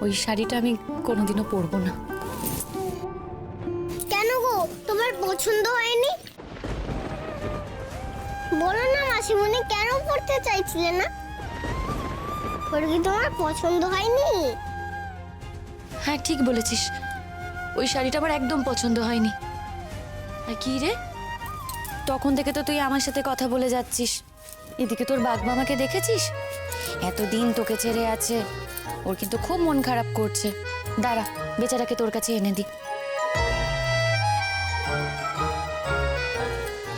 ওই শাড়িটা আমি কোনোদিনও পরবো না। কেন গো, তোমার পছন্দ হয়নি? বলো না মাসিমণি, কেন পড়তে চাইছিলে না? ওর কি তোমার পছন্দ হয়নি? হ্যাঁ ঠিক বলেছিস, ওই শাড়িটা আমার একদম পছন্দ হয়নি। আর কি রে, তখন থেকে তো তুই আমার সাথে কথা বলে যাচ্ছিস, এদিকে তোর বাঘমামাকে দেখেছিস? এতদিন তোকে ছেড়ে আছে, ওর কিন্তু খুব মন খারাপ করছে। দাঁড়া, বেচারাকে তোর কাছে এনে দি।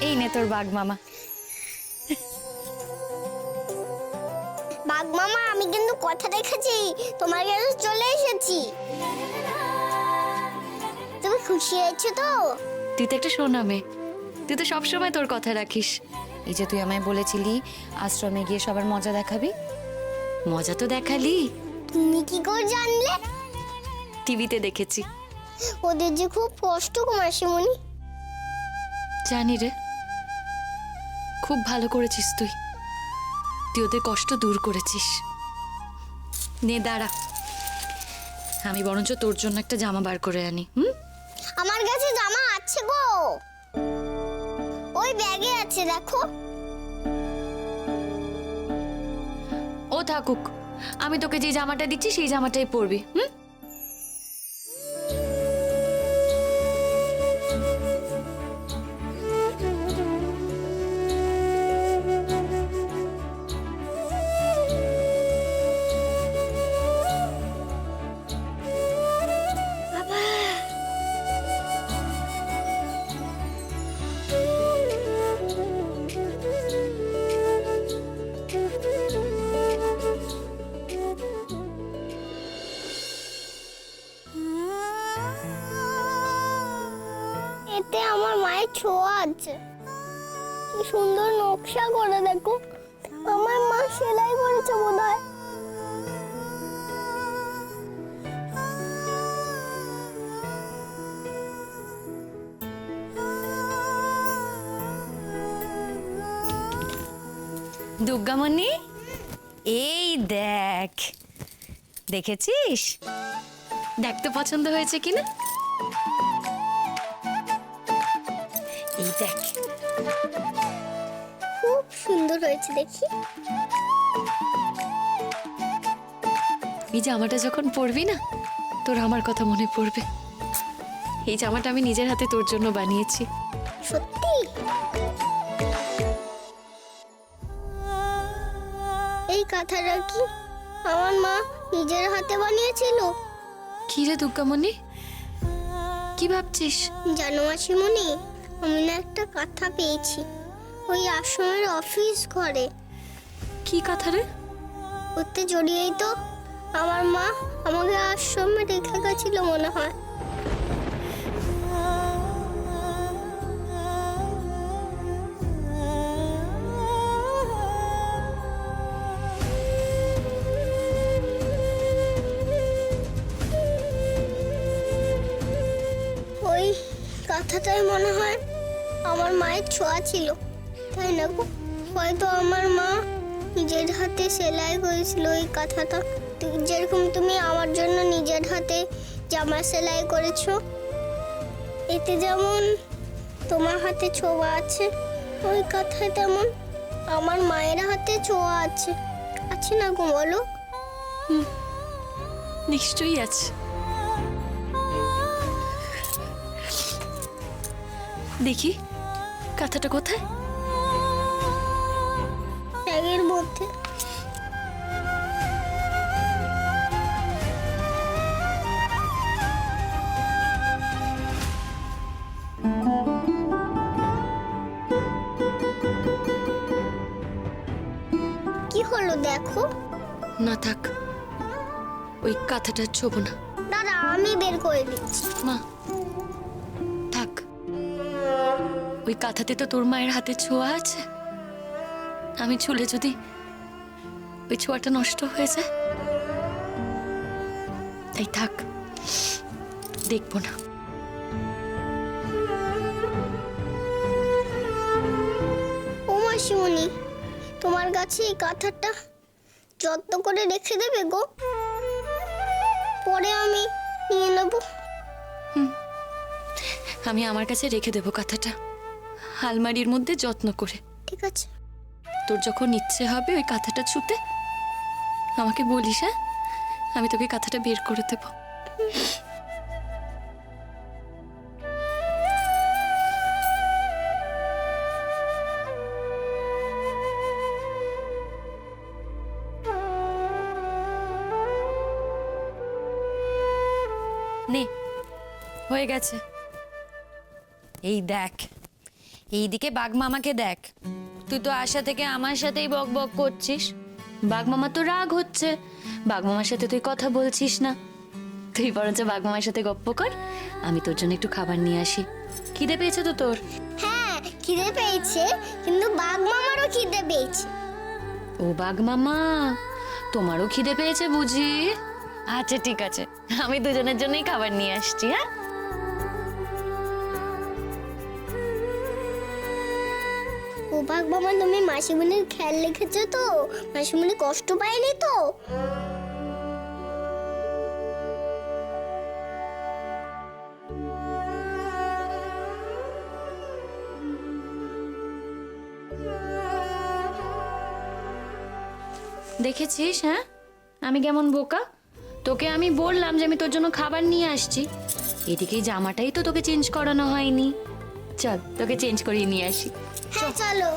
এই নে তোর বাঘমামা। বাঘ মামা, আমি কিন্তু কথা রেখেছি, তোমার কাছে চলে এসেছি। তুমি খুশি হয়েছো তো? তুই তো একটা সোনা মেয়ে, তুই তো সবসময় তোর কথা রাখিস। এই যে তুই আমায় বলেছিলি আশ্রমে গিয়ে সবার মজা দেখাবি, মজা তো দেখালি। তুমি কি করে জানলে? টিভিতে দেখেছি। ওদের যে খুব কষ্ট গো মাসিমণি। জানি রে, খুব ভালো করেছিস তুই, তুই ওদের কষ্ট দূর করেছিস। নে দাঁড়া, আমি বরঞ্চ তোর জন্য একটা জামা বার করে আনি। আমার কাছে জামা আছে গো, ওই ব্যাগে আছে, দেখো। ও থাকুক, আমি তোকে যে জামাটা দিচ্ছি সেই জামাটাই পরবি। এতে আমার মায়ের ছোঁয়া আছে, কি সুন্দর নকশা করে, দেখো। আমার মা সেলাই করেছে বোধহয়। দুর্গামণি, এই দেখ, দেখেছিস? দেখ তো পছন্দ হয়েছে কিনা। এই দেখ, খুব সুন্দর হয়েছে, দেখি। এই জামাটা যখন পরবি না, তোর আমার কথা মনে পড়বে। এই জামাটা আমি নিজের হাতে তোর জন্য বানিয়েছি। সত্যি? এই কাঁথাটা কি আমার মা নিজের হাতে বানিয়েছিল? কি রে দুর্গামণি, কি ভাবছিস? জানো মাসিমণি, আমি না একটা কাঁথা পেয়েছি ওই আশ্রমের অফিস ঘরে। কি কথা রে? ওতে জড়িয়েই তো আমার মা আমাকে আশ্রমে রেখে গেছিল মনে হয়। ওই কাঁথাটাই মনে হয় আমার মায়ের ছোঁয়া ছিল, তাই না গো? হয়তো আমার মা নিজের হাতে সেলাই করেছিল ওই কাঁথাটা, যেরকম তুমি আমার জন্য নিজের হাতে জামা সেলাই করেছো। এতে যেমন তোমার হাতে ছোঁয়া আছে, ওই কাঁথায় তেমন আমার মায়ের হাতে ছোঁয়া আছে। আছে না গো, বলো? নিশ্চয়ই আছে। দেখি কথাটা কোথায়? ব্যাগের মধ্যে। কি হলো দেখো? না থাক, ওই কাঁথাটা ছোবো না। দাদা, আমি বের করে দিচ্ছি। মা থাক, ওই কাঁথাতে তো তোর মায়ের হাতে ছোঁয়া আছে, আমি ছুলে যদি ওই ছোঁয়াটা নষ্ট হয়ে যায়, তাই থাক, দেখবো না। ও মাসিমণি, তোমার কাছে এই কাঁথাটা যত্ন করে রেখে দেবে গো? আমি আমার কাছে রেখে দেবো কাঁথাটা, আলমারির মধ্যে যত্ন করে। ঠিক আছে। তোর যখন ইচ্ছে হবে ওই কাঁথাটা ছুতে আমাকে বলিস, হ্যাঁ? আমি তোকে কাঁথাটা বের করে দেবো। নে, হয়ে গেছে। এই দেখ, এইদিকে বাঘমামাকে দেখ। তুই তো আশা থেকে আমার সাথেই বক বক করছিস, বাঘমামা তো রাগ হচ্ছে, বাঘমামার সাথে তুই কথা বলছিস না। তুই বরঞ্চ বাঘমামার সাথে গপ্প কর, আমি তোর জন্য একটু খাবার নিয়ে আসি। খিদে পেয়েছে তো তোর? হ্যাঁ, খিদে পেয়েছে, কিন্তু বাঘ মামারও খিদে পেয়েছে। ও বাঘমামা, তোমারও খিদে পেয়েছে বুঝি? আচ্ছা ঠিক আছে, আমি দুজনের জন্যই খাবার নিয়ে আসছি। হ্যাঁ, ও বাঘ মামা, তুমি মাসিমণির খেয়াল রেখেছো তো? মাসিমণি কষ্ট পায়নি তো? দেখেছিস? হ্যাঁ, আমি কেমন বোকা। তোকে আমি বললাম যে আমি তোর জন্য খাবার নিয়ে আসছি, এদিকে জামাটাই তো তোকে চেঞ্জ করানো হয়নি। চল তোকে চেঞ্জ করিয়ে নিয়ে আসি। হ্যাঁ চলো।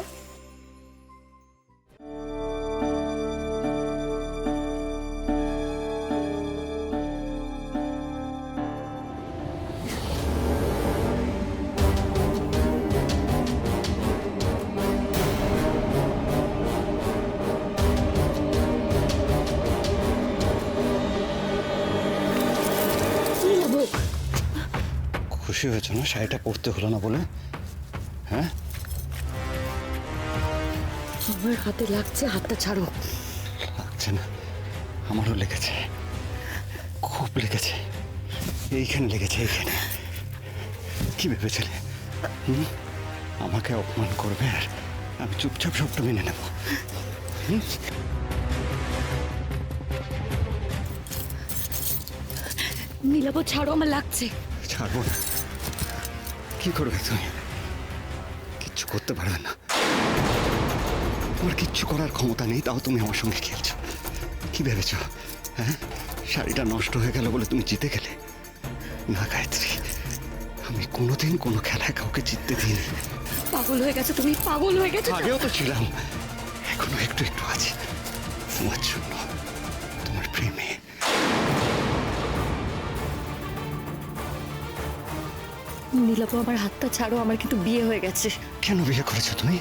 খুশি হয়েছ না শাড়িটা পরতে হলো না বলে? হ্যাঁ, আমার হাতে লাগছে, হাতটা ছাড়ো। লাগছে না? আমারও লেগেছে, খুব লেগেছে। এইখানে লেগেছে, এইখানে। কি ভেবেছিলে আমাকে অপমান করবে আর আমি চুপচাপ সবটা মেনে নেব? নীলাভ, ছাড়ো, আমার লাগছে। ছাড়বো না। কি করবে তুমি? কিচ্ছু করতে পারবে না। তোমার কিচ্ছু করার ক্ষমতা নেই, তাও তুমি আমার সঙ্গে খেলছো। কি ভেবেছ? হ্যাঁ, শাড়িটা নষ্ট হয়ে গেল বলে তুমি জিতে গেলে? না গায়ত্রী, আমি কোনোদিন কোনো খেলায় কাউকে জিততে দিইনি। পাগল হয়ে গেছে তুমি, পাগল হয়ে গেছে। আগেও তো ছিলাম, এখনো একটু একটু আছি। তোমার জন্য, তোমার প্রেমে। নীলাভ, আমার হাতটা ছাড়ো, আমার কিন্তু বিয়ে হয়ে গেছে। কেন বিয়ে করেছো তুমি?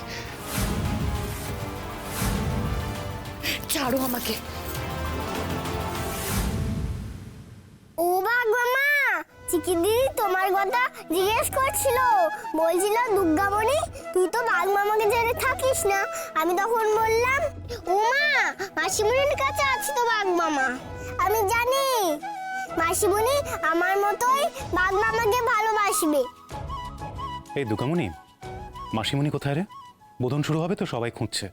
ছাড়ো আমাকে। ও বাঘ মামা, চিকি দিদি তোমার কথা জিজ্ঞেস করছিল, বলছিল দুর্গামণি তুই তো বাঘ মামাকে ছেড়ে থাকিস না। আমি তখন বললাম, ও মা, মাসিমণির কাছে আছে তো বাঘ মামা। আমি জানি মাসিমণি আমার মতোই বাঘ মামাকে ভালোবাসবে। এই দুর্গামণি, মাসিমণি কোথায় রে? বোধন শুরু হবে তো, সবাই খুঁজছে।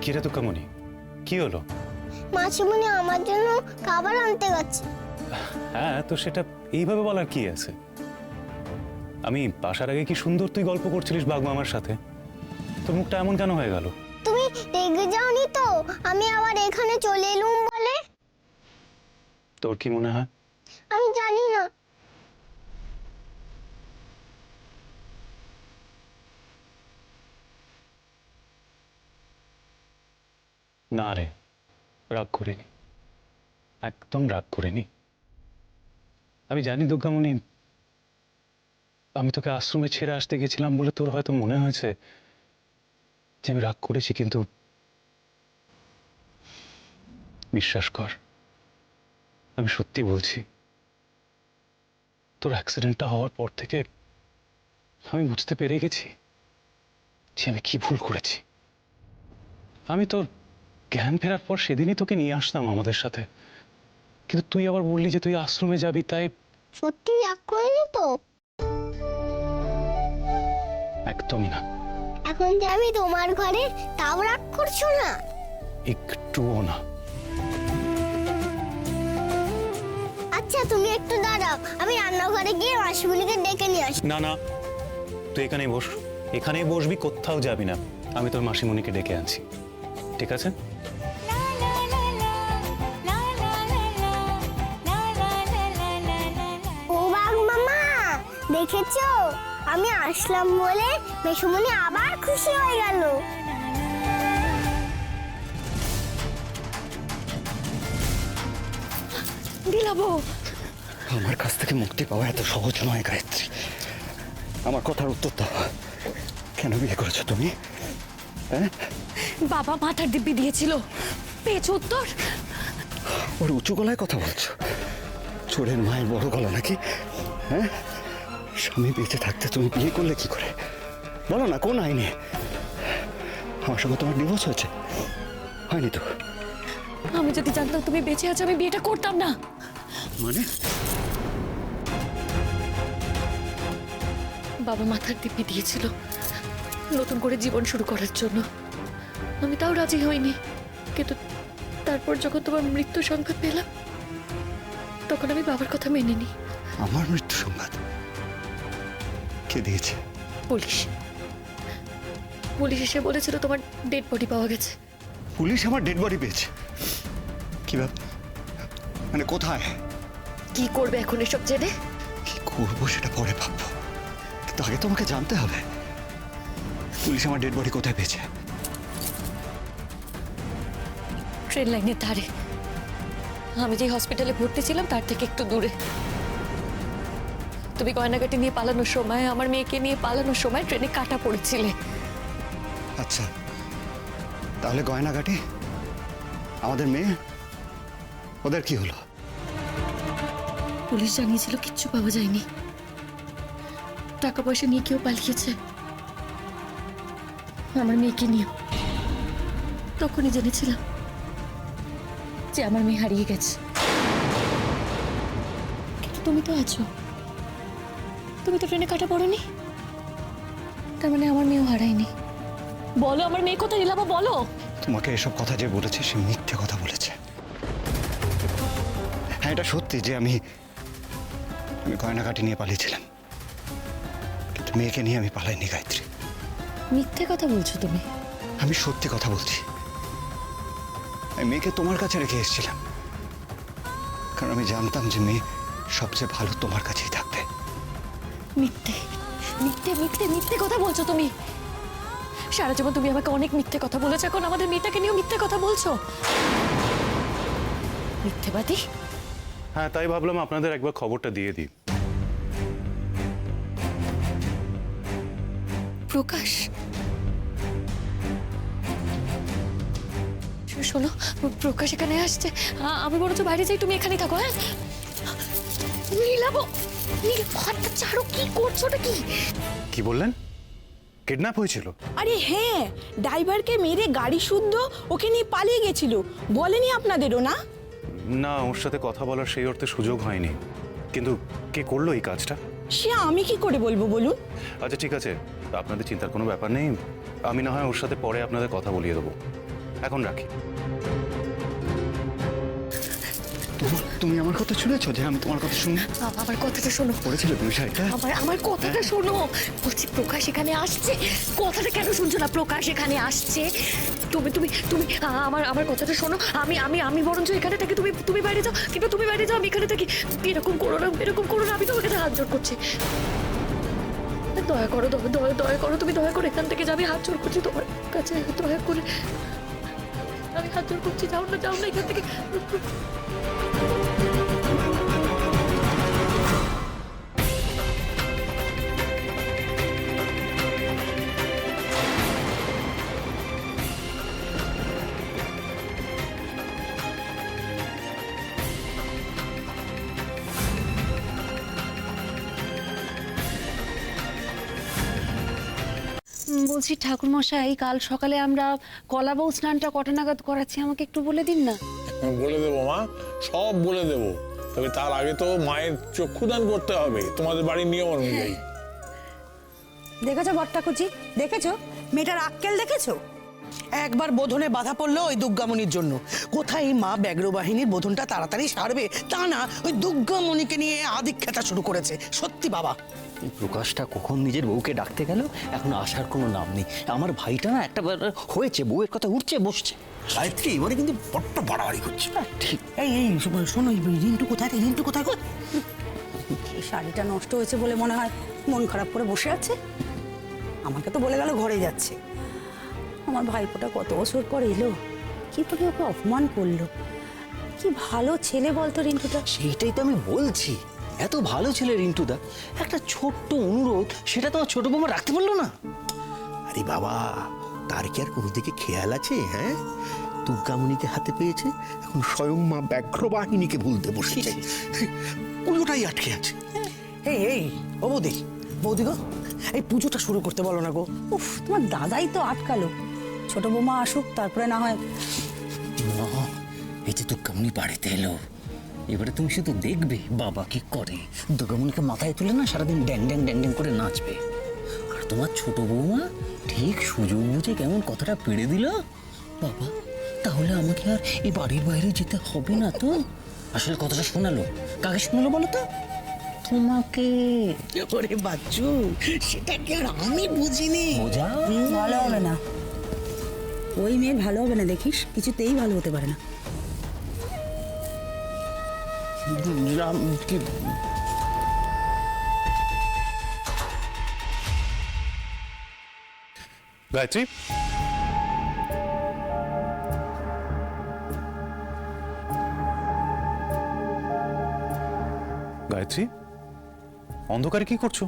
কি রে দুর্গামণি, কি হলো? মাসিমণি আমার জন্য খাবার আনতে গেছে। হ্যাঁ, তো সেটা এইভাবে বলার কি আছে? আমি আসার আগে কি সুন্দর তুই গল্প করছিলিস বাঘ মামার সাথে, তোর মুখটা এমন কেন হয়ে গেল? তুমি রেগে যাওনি তো আমি আবার এখানে চলে এলুম বলে? তোর কি মনে হয়? আমি জানি না। না রে, রাগ করিনি, একদম রাগ করিনি। আমি জানি দুর্গামণি, আমি তোকে আশ্রমে ছেড়ে আসতে গেছিলাম বলে তোর হয়তো মনে হয়েছে যে আমি রাগ করেছি, কিন্তু বিশ্বাস কর, আমি সত্যি বলছি, তোর অ্যাক্সিডেন্টটা হওয়ার পর থেকে আমি বুঝতে পেরে গেছি যে আমি কি ভুল করেছি। আমি তোর জ্ঞান ফেরার পর সেদিনই তোকে নিয়ে আসতাম আমাদের সাথে, কিন্তু তুই আবার বললি যে তুই আশ্রমে যাবি, তাই। সত্যি রাগ করিনি তো? একদমই না। এখন যে আমি তোমার ঘরে তাও রাগ করছো না? একটুও না। আচ্ছা তুমি একটু দাঁড়াও, আমি রান্নাঘরে গিয়ে মাসিমণিকে ডেকে নিয়ে আসি। না না, তুই এখানেই বস, এখানেই বসবি, কোথাও যাবি না। আমি তোর মাসিমণিকে ডেকে আনছি, ঠিক আছে? ও বাঘ মামা, দেখেছো আমি আসলাম বলে মেসুমণি আবার খুশি হয়ে গেল। দিলাবো। আমার কাছ থেকে মুক্তি পাওয়া এত সহজ নয় গায়ত্রী। আমার কথার উত্তর দাও, কেন বিয়ে করেছো তুমি? হ্যাঁ, বাবা মাথার দিব্যি দিয়েছিল, পেয়েছো উত্তর? ওর উঁচু গলায় কথা বলছো? চোরের মায়ের বড় গলা নাকি? হ্যাঁ, স্বামী বেঁচে থাকতে তুমি বিয়ে করলে কি করে? বলো না, কোন আইনে? আমার সঙ্গে তোমার ডিভোর্স হয়েছে? হয়নি তো? আমি যদি জানতাম তুমি বেঁচে আছো আমি বিয়েটা করতাম না। মানে? বাবা মাথার দিব্যি দিয়েছিল নতুন করে জীবন শুরু করার জন্য, আমি তাও রাজি হইনি। কিন্তু তারপর যখন তোমার মৃত্যু সংবাদ পেলাম তখন আমি বাবার কথা মেনে নিই। আমার মৃত্যু সংবাদ কে দিয়েছে? পুলিশ পুলিশ এসে বলেছিল তোমার ডেড বডি পাওয়া গেছে। পুলিশ আমার ডেড বডি পেয়েছে? কিভাবে? মানে কোথায়? কি করবে এখন এসব জেনে? কি করবো সেটা পরে ভাববো, কিন্তু আগে তোমাকে জানতে হবে পুলিশ আমার ডেড বডি কোথায় পেয়েছে। ট্রেন লাইনের ধারে, আমি যে হসপিটালে ভর্তি ছিলাম তার থেকে একটু দূরে। তুমি গয়নাগাটি নিয়ে পালানোর সময়, আমার মেয়েকে নিয়ে পালানোর সময় ট্রেনে কাটা পড়েছিলে। আচ্ছা, তাহলে গয়নাগাটি, আমাদের মেয়ে, ওদের কি হলো? পুলিশ জানিয়েছিল কিচ্ছু পাওয়া যায়নি, টাকা পয়সা নিয়ে কেউ পালিয়েছে, আমার মেয়েকে নিয়ে। তখনই জেনেছিলাম যে আমার মেয়ে হারিয়ে গেছে। কিন্তু তুমি তো আছো, তুমি তো ট্রেনে কাটা পড়োনি, তার মানে আমার মেয়েও হারায়নি। বলো আমার মেয়ে কোথায়? নীলাভা বলো। তোমাকে এসব কথা যে বলেছে সে মিথ্যে কথা বলেছে। হ্যাঁ, এটা সত্যি যে আমি গয়নাগাটি নিয়ে পালিয়েছিলাম, কিন্তু মেয়েকে নিয়ে আমি পালাইনি গায়ত্রী। মিথ্যে কথা বলছো তুমি। আমি সত্যি কথা বলছি। আমি মেয়েকে তোমার কাছে রেখে এসেছিলাম, কারণ আমি জানতাম যে মেয়ে সবচেয়ে ভালো তোমার কাছেই থাকবে। মিথ্যে মিথ্যে মিথ্যে মিথ্যে কথা বলছো তুমি। সারা জীবন তুমি আমাকে অনেক মিথ্যে কথা বলেছো, এখন আমাদের মেয়েটাকে নিয়েও মিথ্যে কথা বলছো। মিথ্যেবাদী। হ্যাঁ, তাই ভাবলাম আপনাদের একবার খবরটা দিয়ে দিই। প্রকাশ, শোনো, প্রকাশ এখানে আসছে, আমি বরঞ্চ বাইরে যাই, তুমি এখানেই থাকো। হ্যাঁ নীলাভা, হাতটা ছাড়ো, কি করছো ওটা? কি বললেন? কিডন্যাপ হয়েছিল? আরে হ্যাঁ, ড্রাইভারকে মেরে গাড়ি শুদ্ধ ওকে নিয়ে পালিয়ে গেছিল, বলেনি আপনাদেরও না? না, ওর সাথে কথা বলার সেই অর্থে সুযোগ হয়নি। কিন্তু কে করলো এই কাজটা? সে আমি কি করে বলবো বলুন? আচ্ছা ঠিক আছে, আপনাদের চিন্তার কোনো ব্যাপার নেই, আমি না হয় ওর সাথে পরে আপনাদের কথা বলিয়ে দেবো। এখন রাখি। তুমি আমার কথা শুনেছো? যে আমি তোমার কথা শুনি? আমার কথাটা শোনো। পড়েছিলে তুমি শাড়িটা? আমার কথাটা শোনো, বলছি প্রকাশ এখানে আসছে। কথাটা কেন শুনছো না? প্রকাশ এখানে আসছে। তুমি তুমি তুমি আমার কথাটা শোনো। আমি বরঞ্চ এখানে থাকি, তুমি বাইরে যাও। কিন্তু তুমি বাইরে যাও, আমি এখানে থাকি। এরকম করো না, এরকম করো না, আমি তোমাকে হাত জোর করছি। দয়া করো, দয়া করো, তুমি দয়া করে এখান থেকে যাবে, হাত জোর করছি তোমার কাছে, দয়া করে আমি হাত জোর করছি। যাও না এখান থেকে। বলছি ঠাকুরমশাই, কাল সকালে আমরা কলাবউ স্নানটা কটা নাগাদ করাচ্ছি আমাকে একটু বলে দিন না। বলে দেবো মা, সব বলে দেবো। তবে তার আগে তো মায়ের চক্ষুদান করতে হবে তোমাদের বাড়ির নিয়ম অনুযায়ী। দেখেছো বট্টাকুচি, দেখেছো মেয়েটার আক্কেল দেখেছো? একবার বোধনে বাধা পড়লো ওই দুর্গামণির জন্য। কোথায় এই মা ব্যগ্র বাহিনীর বোধনটা তাড়াতাড়ি সারবে, তা না ওই দুর্গামণিকে নিয়ে আদিক্ষেতা শুরু করেছে। সত্যি বাবা, এই প্রকাশটা কখন নিজের বউকে ডাকতে গেল, এখন আসার কোনো নাম নেই। আমার ভাইটা না একটা বার হয়েছে, বউয়ের কথা উঠছে বসছে। গায়ত্রী এবারে কিন্তু বড্ড বাড়াবাড়ি করছে। ঠিক এই এই শোনো, এই রিন্টু কোথায়, রিন্টু কোথায় গো? এই শাড়িটা নষ্ট হয়েছে বলে মনে হয় মন খারাপ করে বসে আছে। আমাকে তো বলে গেল ঘরে যাচ্ছে। আমার ভাইপোটা কত বছর পর এলো, কি করে ওকে অপমান করলো। কি ভালো ছেলে বলতো রিন্টুটা। সেইটাই তো আমি বলছি, এত ভালো ছেলে রিন্টুদা, একটা ছোট্ট অনুরোধ সেটা তোমার ছোট বৌমা রাখতে পারলো না। আরে বাবা, তার কি আর কোনো দিকে খেয়াল আছে? হ্যাঁ, দুর্গামণিকে হাতে পেয়েছে, এখন স্বয়ং মা ব্যাঘ্র বাহিনীকে ভুলতে বসেছে। পুজোটাই আটকে আছে। এই এই ও বৌদি গো, এই পুজোটা শুরু করতে বলো না গো। উফ, তোমার দাদাই তো আটকালো। ছোট বৌমা আসুক, তারপরে না হয়। এই যে দুর্গামণি বাড়িতে এলো, এবারে তুমি শুধু দেখবে বাবা কি করে। দুর্গামণিকে মাথায় তুলে না সারাদিন ড্যাং ড্যাং ড্যাং ড্যাং করে নাচবে। আর তোমার ছোট বৌমা ঠিক সুযোগ বুঝে কেমন কথাটা পেড়ে দিল, বাবা তাহলে আমাকে আর এই বাড়ির বাইরে যেতে হবে না তো। আসলে কথাটা শোনালো, কাকে শোনালো বলো তো? তোমাকে। ওরে বাচ্চু, সেটা কি আর আমি বুঝিনি? বোঝা ভালো হবে না, ওই মেয়ের ভালো হবে না, দেখিস কিছুতেই ভালো হতে পারে না। গায়ত্রী, গায়ত্রী, অন্ধকারে কি করছো?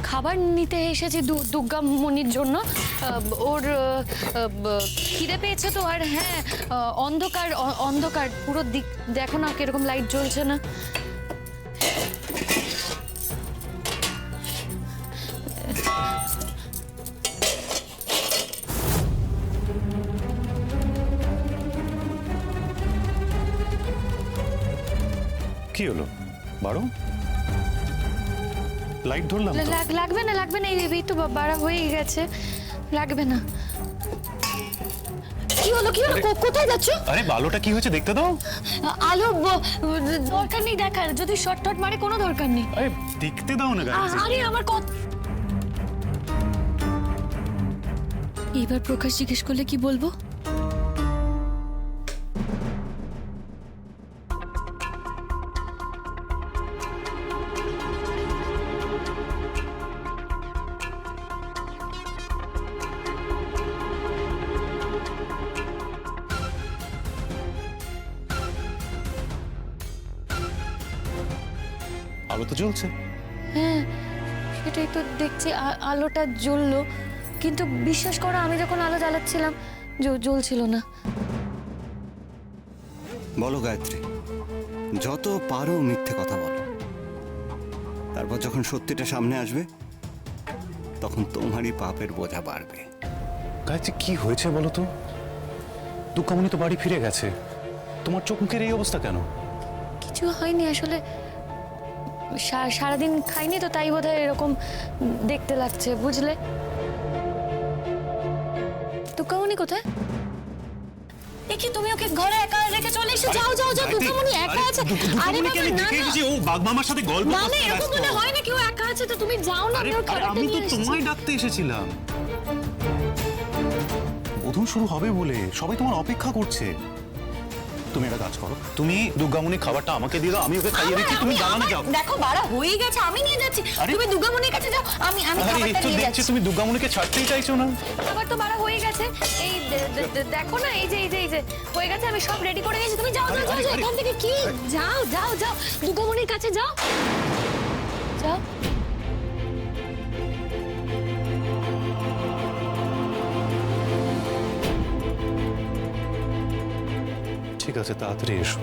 খাবার নিতে এসেছি দুর্গা মনির জন্য। ওর খিদে পেয়েছে তো। আর হ্যাঁ, অন্ধকার অন্ধকার পুরো দিক দেখো না কিরকম লাইট জ্বলছে না। কি হলো বাড়ো? লাইট ধরলাম তো। লাগবে না লাগবে না, এই তো বাড়া হয়ে গেছে, লাগবে না। কি হলো কি হলো, কোথায় যাচ্ছ? আরে বালোটা কি হয়েছে দেখতে দাও। আলো দরকার নেই দেখার, যদি শর্ট টট মারে কোনো দরকার নেই। আরে দেখতে দাও না গায়ত্রী। আরে আমার এবার প্রকাশ জিজ্ঞেস করলে কি বলবো? আলো তো জ্বলছে। হ্যাঁ সেটাই তো দেখছি, আলোটা জ্বললো, কিন্তু বিশ্বাস করো আমি যখন আলো জ্বালাচ্ছিলাম জ্বলছিল না। বলো গায়ত্রী, যত পারো মিথ্যে কথা বলো, তারপর যখন সত্যিটা সামনে আসবে তখন তোমারই পাপের বোঝা বাড়বে। গায়ত্রী কি হয়েছে বলো তো? দুর্গামণি তো বাড়ি ফিরে গেছে, তোমার চোখ মুখের এই অবস্থা কেন? কিছু হয়নি আসলে, সারাদিন খাইনি তো তাই বোধহয় এরকম দেখতে লাগছে, বুঝলে? দুর্গামণি কোথায়? কি তুমি ওকে ঘরে একা রেখে চলে এসে? যাও যাও যাও, দুর্গামণি একা আছে। আরে বাবা না না, ও বাগমামার সাথে গল্প না না, করতে এরকম ব্যস্ত। মনে হয় না, কেউ একা আছে তো তুমি যাও না, আমি ওর খাবারটা আমি তো নিয়ে এসেছি। তোমায় ডাকতে এসেছিলাম, বোধন শুরু হবে বলে সবাই তোমার অপেক্ষা করছে। তুমি একটা কাজ করো, তুমি দুর্গামণির খাবারটা আমাকে দিয়ে দাও, আমি ওকে খাইয়ে দিচ্ছি, তুমি দাঁড়ানো যাও। দেখো বাড়া হয়ে গেছে, আমি নিয়ে যাচ্ছি, আরে, তুমি দুর্গামণির কাছে যাও, আমি আরে খাবারটা একটু নিয়ে দেখছি যাচ্ছি। তুমি দুর্গামণিকে ছাড়তেই চাইছো না। খাবার তো বাড়া হয়ে গেছে, এই দেখো না, এই যে হয়ে গেছে, আমি সব রেডি করে নিয়েছি, তুমি যাও যাও যাও, এখান থেকে কি যাও যাও যাও, দুর্গামণির কাছে যাও যাও। ঠিক আছে, তাড়াতাড়ি এসো।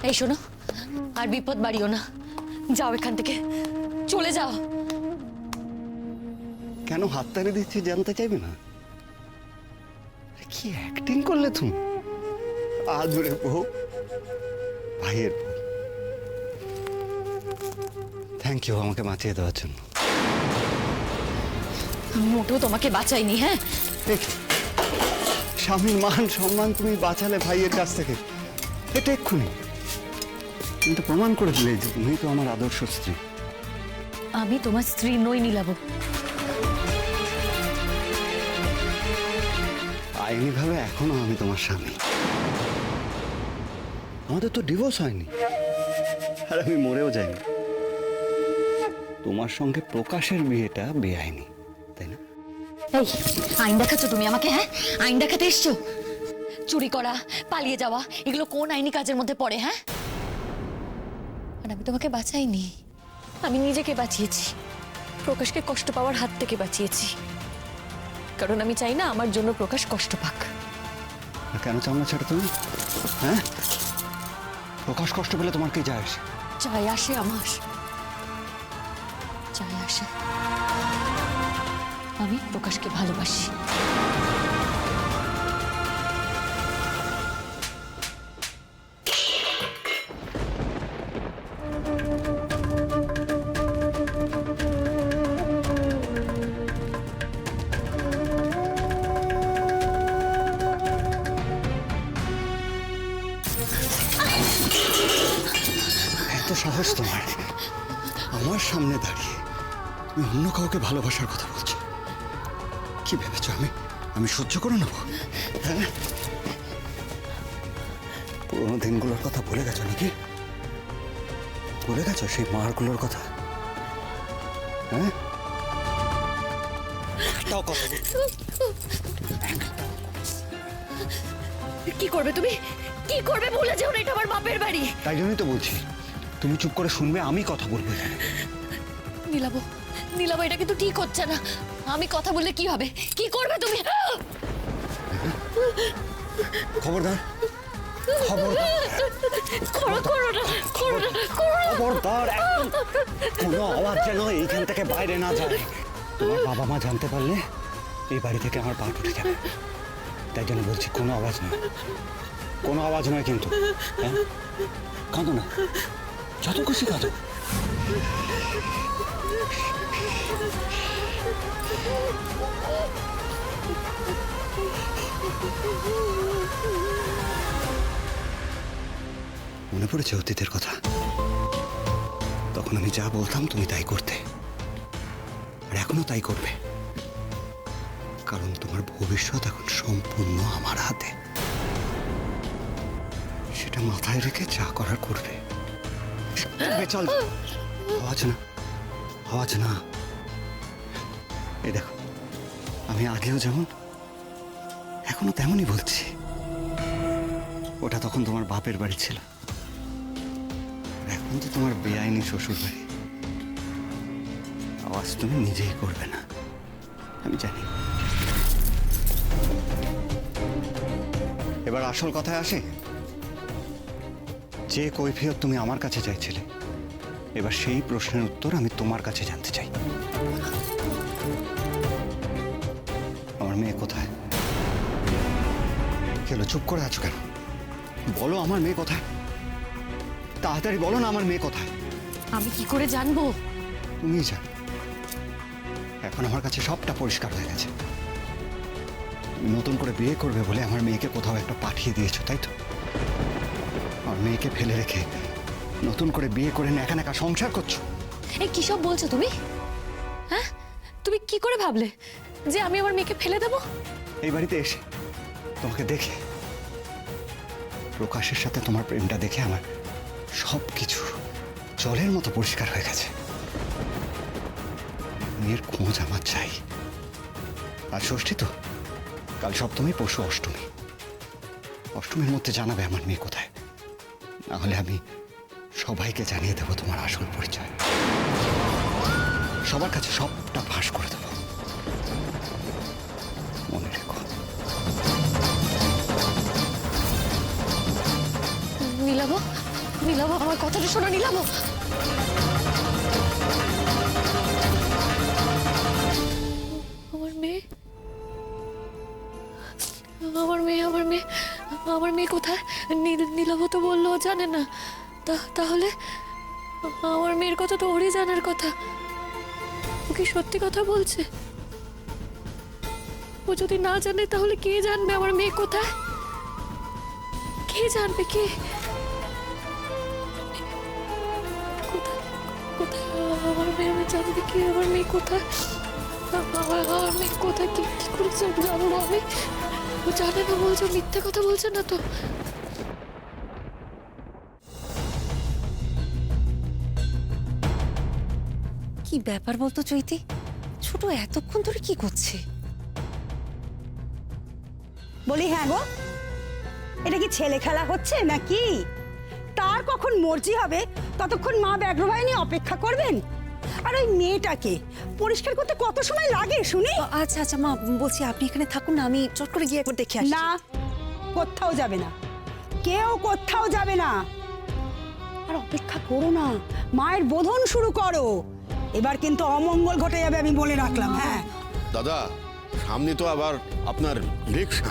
এই শোনো, আর বিপদ বাড়িও না, যাও এখান থেকে, চলে যাও। কেন হাত তাড়ি দিচ্ছি জানতে চাইবে না? কি অ্যাক্টিং করলে তুমি? আদুরে বউ, ভাইয়ের বউ। থ্যাংক ইউ আমাকে বাঁচিয়ে দেওয়ার জন্য। আমি মোটেও তোমাকে বাঁচাইনি। হ্যাঁ, স্বামীর মান সম্মান তুমি বাঁচালে ভাইয়ের কাছ থেকে, এটা এক্ষুনি। কিন্তু প্রমাণ করে দিলে যে তুমি তো আমার আদর্শ স্ত্রী। আমি তোমার স্ত্রী নই নীলাভ। আইনিভাবে এখনো আমি তোমার স্বামী। আমাদের তো ডিভোর্স হয়নি, আর আমি মরেও যাইনি। তোমার সঙ্গে প্রকাশের বিয়েটা বেআইনি, তাই না? এই আইন দেখাচ্ছ তুমি আমাকে? হ্যাঁ, আইন দেখাতে এসছো? চুরি করা, পালিয়ে যাওয়া, এগুলো কোন আইনি কাজের মধ্যে পড়ে? হ্যাঁ, আর আমি তোমাকে বাঁচাইনি, আমি নিজেকে বাঁচিয়েছি, প্রকাশকে কষ্ট পাওয়ার হাত থেকে বাঁচিয়েছি। কারণ আমি চাই না আমার জন্য প্রকাশ কষ্ট পাক। আর কেন চাও না ছেড়ে তুমি? হ্যাঁ, প্রকাশ কষ্ট পেলে তোমার কি যায় আসে? চাই আসে আমার, চাই আসে। আমি প্রকাশকে ভালোবাসি। এত সাহস তোমার, আমার সামনে দাঁড়িয়ে তুমি অন্য কাউকে ভালোবাসার কথা বলছো? কি ভেবেছো আমি সহ্য করে নেব? হ্যাঁ, পুরোনো দিনগুলোর কথা ভুলে গেছো নাকি? ভুলে গেছো সেই মারগুলোর কথা? হ্যাঁ, একটাও কথা কি করবে তুমি? কি করবে? ভুলে যেও না, এটা আমার বাপের বাড়ি। তাই জন্যই তো বলছি, তুমি চুপ করে শুনবে, আমি কথা বলবো এখানে। নীলাভ, নীলাভ, এটা কিন্তু ঠিক হচ্ছে না। আমি কথা বললে কি হবে? কি করবে তুমি? খবরদার, খবরদার, করো না, করো না, করো না। খবরদার, একদম কোনো আওয়াজ যেন এইখান থেকে বাইরে না যায়। তোমার বাবা মা জানতে পারলে এই বাড়ি থেকে আমার পা উঠে যাবে। তাই জন্য বলছি, কোনো আওয়াজ নয়, কোনো আওয়াজ নয় কিন্তু। হ্যাঁ, কাঁদো না, যত খুশি কাঁদো। মনে পড়েছে অতীতের কথা? তখন আমি যা বলতাম তুমি তাই করতে, আর এখনো তাই করবে। কারণ তোমার ভবিষ্যৎ এখন সম্পূর্ণ আমার হাতে। সেটা মাথায় রেখে যা করার করবে। চল, আওয়াজ না, আওয়াজ না। এই দেখো, আমি আগেও যেমন এখনো তেমনই বলছি। ওটা তখন তোমার বাপের বাড়ি ছিল, এখন তো তোমার বেআইনি শ্বশুর বাড়ি। আওয়াজ তুমি নিজেই করবে না, আমি জানি। এবার আসল কথায় আসে, যে কৈফিয়ত তুমি আমার কাছে চাইছিলে, এবার সেই প্রশ্নের উত্তর আমি তোমার কাছে জানতে চাই। আমার মেয়ে কোথায়? কেন চুপ করে আছো কেন? বলো, আমার মেয়ে কোথায়? তাড়াতাড়ি বলো না, আমার মেয়ে কোথায়? আমি কি করে জানবো? তুমিই জানো। এখন আমার কাছে সবটা পরিষ্কার হয়ে গেছে। তুমি নতুন করে বিয়ে করবে বলে আমার মেয়েকে কোথাও একটা পাঠিয়ে দিয়েছো, তাই তো? আমার মেয়েকে ফেলে রেখে নতুন করে বিয়ে করে একা একা সংসার করছো। এই কি সব বলছো তুমি? হ্যাঁ, তুমি কি করে ভাবলে যে আমি আমার মেয়েকে ফেলে দেবো? এই বাড়িতে এসে তোমাকে দেখে, প্রকাশের সাথে তোমার প্রেমটা দেখে আমার সব কিছু জলের মতো পরিষ্কার হয়ে গেছে। মেয়ের খোঁজ আমার চাই। আর ষষ্ঠী তো, কাল সপ্তমী, পরশু অষ্টমী। অষ্টমীর মধ্যে জানাবে আমার মেয়ে কোথায়, না হলে আমি সবাইকে জানিয়ে দেবো তোমার আসল পরিচয়। সবার কাছে সবটা ফাঁস করে দেবো, মনে রেখো। নীলাভ, নীলাভ, আমার কথাটা শোনো নীলাভ। আমার মেয়ে, আমার মেয়ে, আমার মেয়ে, আমার মেয়ে কোথায়? নীলাভ তো বললো ও জানে না। তাহলে আমার মেয়ের কথা তো ওরই জানার কথা। ও কি সত্যি কথা বলছে? ও যদি না জানে তাহলে কে জানবে আমার মেয়ে কোথায়? কে জানবে? কে কোথায়? কোথায় আমার মেয়ে? আমি জানবে কি আমার মেয়ে কোথায়? আমার মেয়ে কোথায়? কি করে জানবো আমি? ও জানে না বলছে, মিথ্যে কথা বলছে না তো? কি ব্যাপার বলতো চৈতি, ছোট এতক্ষণ ধরে কি করছে? বলি হ্যাঁ গো, এটা কি ছেলে খেলা হচ্ছে নাকি? তার কখন মর্জি হবে ততক্ষণ মা ব্যাঘ্রবাহিনী অপেক্ষা করবেন? আর ওই মেয়েটাকে পরিষ্কার করতে কত সময় লাগে শুনি? আচ্ছা আচ্ছা মা, বলছি আপনি এখানে থাকুন না, আমি চট করে গিয়ে একবার দেখে আসি। না, কোথাও যাবে না, কেউ কোথাও যাবে না। আর অপেক্ষা করো না, মায়ের বোধন শুরু করো। এবার কিন্তু অমঙ্গল ঘটে যাবে, আমি বলে রাখলাম। হ্যাঁ দাদা, সামনে তো আবার আপনার রিক্সা।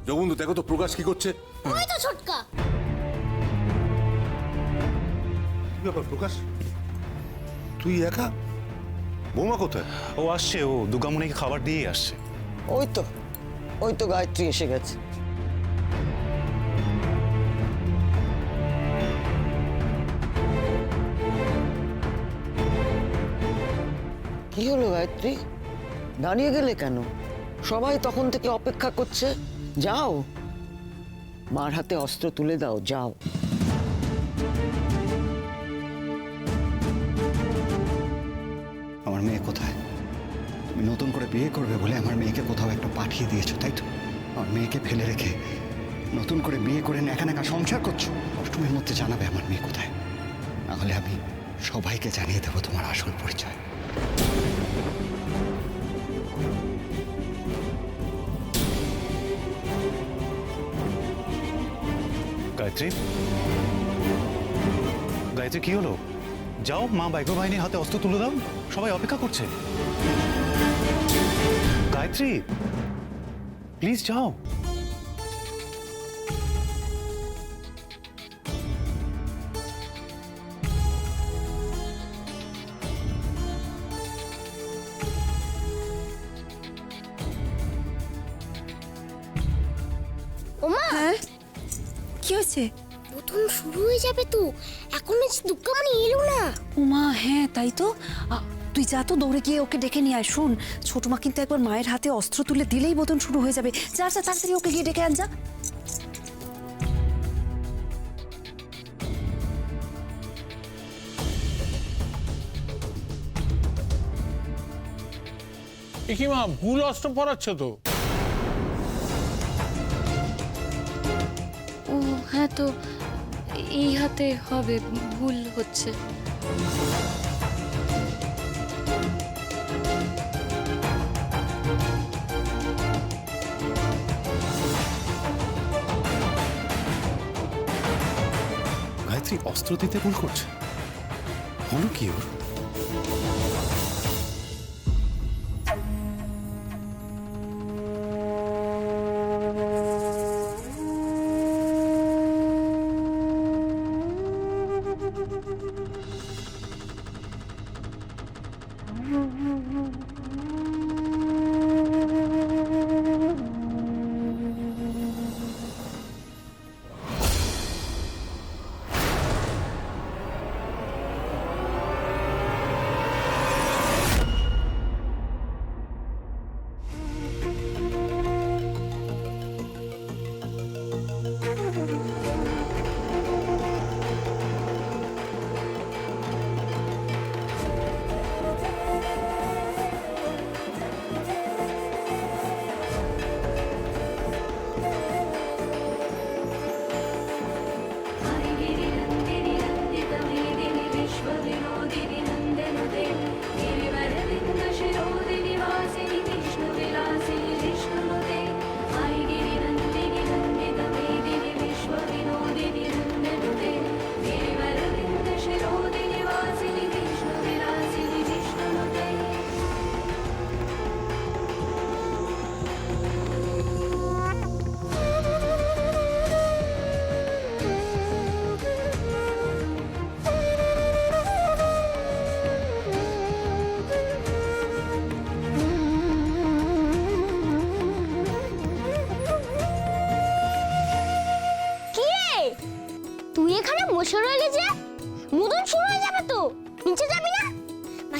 জগবন্ধু, দেখো তো প্রকাশ কি করছে। ওই তো ছোটকা। কি ব্যাপার প্রকাশ, তুই একা? বৌমা কোথায়? ও আসছে, ও দুর্গামণিকে খাবার দিয়ে আসছে। ওই তো গায়ত্রী এসে গেছে। কি হলো গায়ত্রী, দাঁড়িয়ে গেলে কেন? সবাই তখন থেকে অপেক্ষা করছে। যাও, মার হাতে অস্ত্র তুলে দাও, যাও। আমার মেয়ে কোথায়? তুমি নতুন করে বিয়ে করবে বলে আমার মেয়েকে কোথাও একটা পাঠিয়ে দিয়েছো, তাই তো? আমার মেয়েকে ফেলে রেখে নতুন করে বিয়ে করে একা একা সংসার করছো। অষ্টমীর মধ্যে জানাবে আমার মেয়ে কোথায়, নাহলে আমি সবাইকে জানিয়ে দেবো তোমার আসল পরিচয়। গায়ত্রী, গায়ত্রী কি হলো? যাও, মা ব্যাঘ্রবাহিনীর হাতে অস্ত্র তুলে দাও, সবাই অপেক্ষা করছে। গায়ত্রী প্লিজ যাও। ওমা, কি হয়েছে? প্রথম শুরু হয়ে যাবে তো, এখনো যে দুর্গামণি এলো না। উমা, হ্যাঁ তাই তো। তুই যা তো, দৌড়ে গিয়ে ওকে ডেকে নিয়ে আয়। শোন, ছোট মা কিন্তু একবার মায়ের হাতে অস্ত্র তুলে দিলেই বোধন শুরু হয়ে যাবে। যা যা, তাড়াতাড়ি ওকে গিয়ে ডেকে আন যা। এ কি মা, ভুল অস্ত্র পরাচ্ছ তো? ও হ্যাঁ, তো এই হাতে হবে, ভুল হচ্ছে। গায়ত্রী অস্ত্র দিতে ভুল করছে, হলো কি ওর?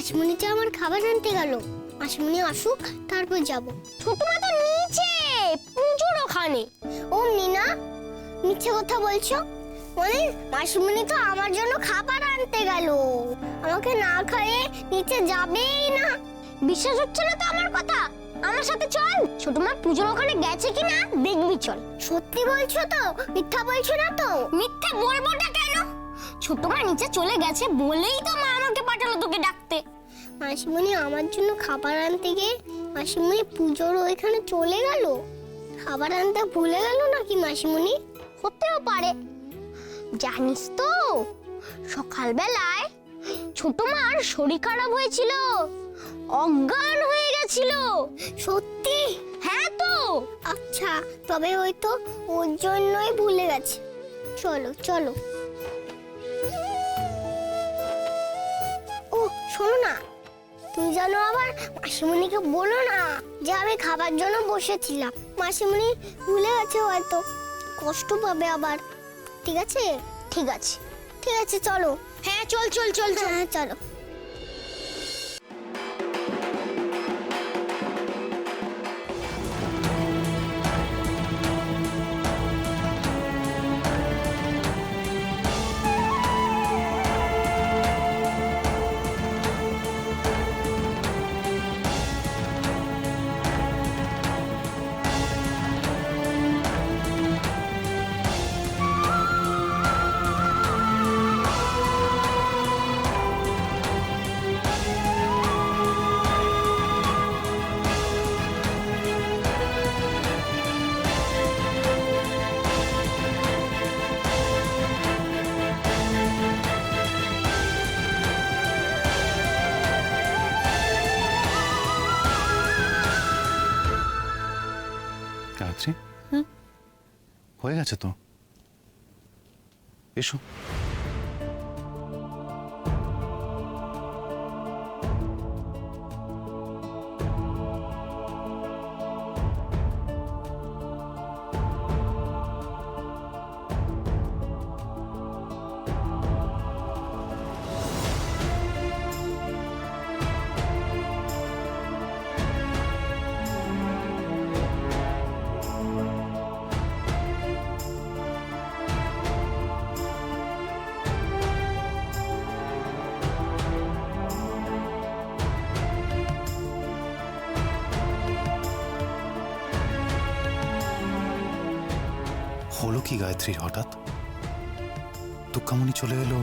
মাসিমণি যে আমার খাবার আনতে গেল। মাসিমণি আসুক তারপর যাব। ছোট মা তো নিচে পুজোর ওখানে। ও মিনা, মিথ্যে কথা বলছো। মানে মাসিমণি তো আমার জন্য খাবার আনতে গেল, আমাকে না খাইয়ে নিচে যাবেই না। বিশ্বাস হচ্ছে না তো আমার কথা? আমার সাথে চল, ছোট মা পুজোর ওখানে গেছে কিনা দেখবি চল। সত্যি বলছো তো? মিথ্যা বলছো না তো? মিথ্যে বলবো না কেন? ছোট মা নিচে চলে গেছে বলেই তো মা আমাকে পাঠালো তোকে ডাকতে। মাসিমণি আমার জন্য খাবার আনতে গিয়ে মাসিমণি পুজোর ওইখানে চলে গেল। খাবার আনতে ভুলে গেল নাকি মাসিমণি? হতেও পারে। জানিস তো সকালবেলায় ছোট মার শরীর খারাপ হয়েছিল, অজ্ঞান হয়ে গেছিল। সত্যি? হ্যাঁ তো। আচ্ছা, তবে হয়তো ওর জন্যই ভুলে গেছে। চলো চলো। ও শোনো না, তুমি জানো আবার মাসিমণিকে বলো না যে আমি খাবার জন্য বসেছিলাম। মাসিমণি ভুলে গেছে হয়তো, কষ্ট পাবে আবার। ঠিক আছে? ঠিক আছে, ঠিক আছে, চলো। হ্যাঁ চল চল চল চল। হ্যাঁ চলো। গায়ত্রী, হয়ে গেছে তো, এসো। হলো কি গায়ত্রীর হঠাৎ? দুঃখামণি চলে এলো,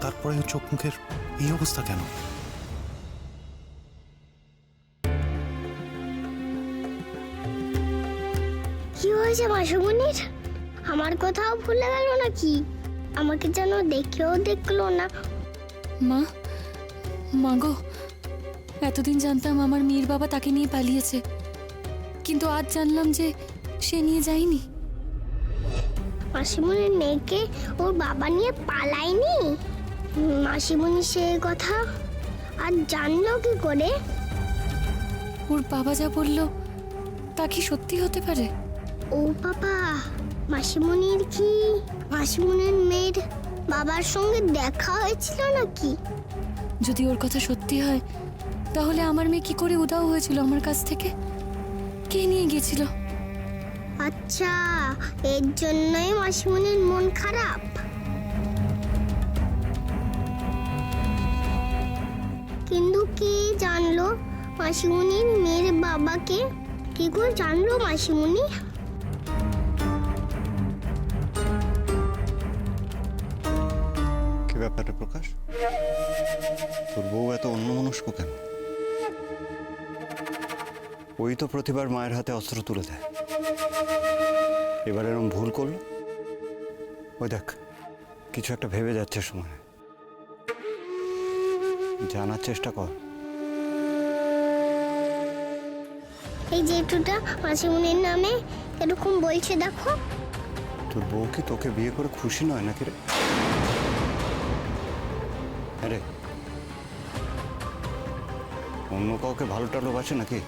তারপরে চোখ মুখের এই অবস্থা কেন? কি হয়েছে মাসিমণির? আমার কথাও ভুলে গেল নাকি? আমাকে যেন দেখেও দেখলো না। মা, মা গো, এতদিন জানতাম আমার মেয়ের বাবা তাকে নিয়ে পালিয়েছে, কিন্তু আজ জানলাম যে সে নিয়ে যায়নি। মাসিমণির মেয়েকে ওর বাবা নিয়ে পালায়নি? মাসিমণি সে কথা আর জানলো কি করে? ওর বাবা যা বলল তা কি সত্যি হতে পারে? ও বাবা, মাসিমণির কি মাসিমণির মেয়ের বাবার সঙ্গে দেখা হয়েছিল নাকি? যদি ওর কথা সত্যি হয় তাহলে আমার মেয়ে কি করে উধাও হয়েছিল আমার কাছ থেকে? কে নিয়ে গিয়েছিল? আচ্ছা, এর জন্যই মাসিমণির মন খারাপ। কিন্তু কে জানলো মাসিমণির মেয়ের বাবাকে? কি করে জানলো মাসিমণি? কি ব্যাপারে প্রকাশ, তোর বউ এত অন্যমনস্ক কেন? ওই তো প্রতিবার মায়ের হাতে অস্ত্র তুলে দেয়, এবার এরকম ভুল করলো। ওই দেখ, কিছু একটা ভেবে যাচ্ছে সময়, জানার চেষ্টা কর। এই জেঠুটা মাসিমণির নামে এরকম বলছে, দেখো। তোর বউ কি তোকে বিয়ে করে খুশি নয় নাকি রে? আরে অন্য কাউকে ভালো টালোবাসে নাকি?